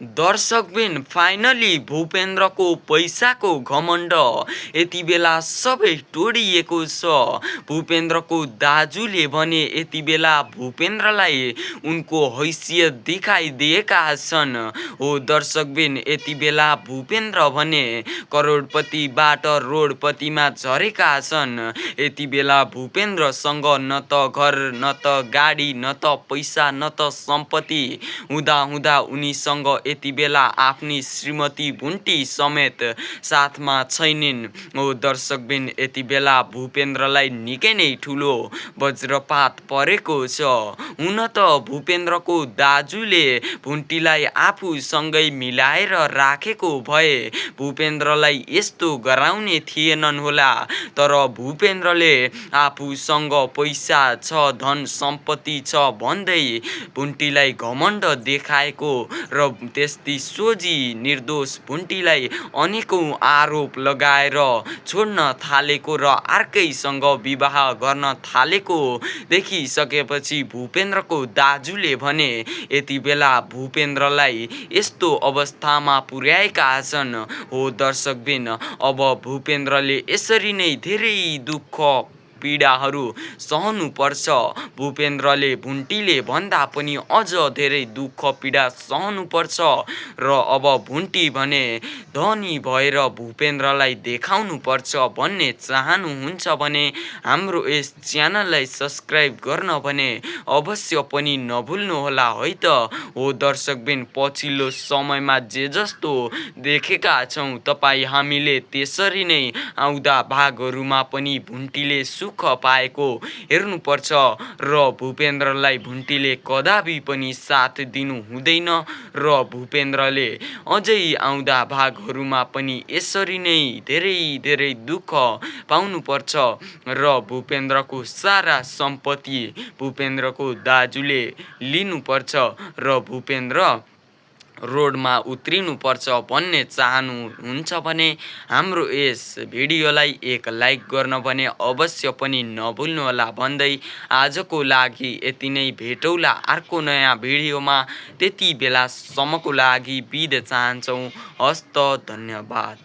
दर्शकबिन फाइनली भूपेन्द्रको पैसाको घमण्ड यति बेला सबै तोडिएको छ। भूपेन्द्रको दाजुले भने यति बेला भूपेन्द्रलाई उनको हैसियत देखाइदिएका छन्। हो दर्शकबिन यति बेला भूपेन्द्र भने करोडपतिबाट रोडपतिमा झरेका छन्। यति बेला भूपेन्द्रसँग न त घर न त गाडी न त पैसा न त सम्पत्ति हुँदा उनीसँग यति बेला आफ्नी श्रीमती भुन्टी समेत साथमा छैनिन्। हो दर्शकबिन यति बेला भूपेन्द्रलाई निकै नै ठुलो वज्रपात परेको छ। हुन त भूपेन्द्रको दाजुले भुन्टीलाई आफूसँगै मिलाएर राखेको भए भूपेन्द्रलाई यस्तो गराउने थिएनन् होला। तर भूपेन्द्रले आफूसँग पैसा छ धन सम्पत्ति छ भन्दै भुन्टीलाई घमण्ड देखाएको र त्यस्तै सोझी निर्दोष भुन्टीलाई अनेकौं आरोप लगाएर छोड्न थालेको र अर्कैसँग विवाह गर्न थालेको देखिसकेपछि भूपेन्द्रको दाजुले भने यति बेला भूपेन्द्रलाई यस्तो अवस्थामा पुर्याएका छन्। हो दर्शकबिन अब भूपेन्द्रले यसरी नै धेरै दुःख पीडाहरू सहनुपर्छ। भूपेन्द्रले भुन्टीले भन्दा पनि अझ धेरै दुःख पीडा सहनुपर्छ र अब भुन्टी भने धनी भएर भूपेन्द्रलाई देखाउनुपर्छ भन्ने चाहनुहुन्छ भने हाम्रो यस च्यानललाई सब्स्क्राइब गर्न भने अवश्य पनि नभुल्नुहोला है त। हो दर्शकबिन पछिल्लो समयमा जे जस्तो देखेका छौँ तपाईँ हामीले त्यसरी नै आउँदा भागहरूमा पनि भुन्टीले सुख पाएको हेर्नुपर्छ र भूपेन्द्रलाई भुन्टीले कदापि पनि साथ दिनु हुँदैन र भूपेन्द्रले अझै आउँदा भागहरूमा पनि यसरी नै धेरै दुःख पाउनुपर्छ र भूपेन्द्रको सारा सम्पत्ति भूपेन्द्रको दाजुले लिनुपर्छ र भूपेन्द्र रोडमा उत्रिनुपर्छ भन्ने चाहनुहुन्छ भने हाम्रो यस भिडियोलाई एक लाइक गर्न भने अवश्य पनि नभुल्नुहोला भन्दै आजको लागि यति नै। भेटौँला अर्को नयाँ भिडियोमा, त्यति बेलासम्मको लागि बिदा चाहन्छौँ। हस्त धन्यवाद।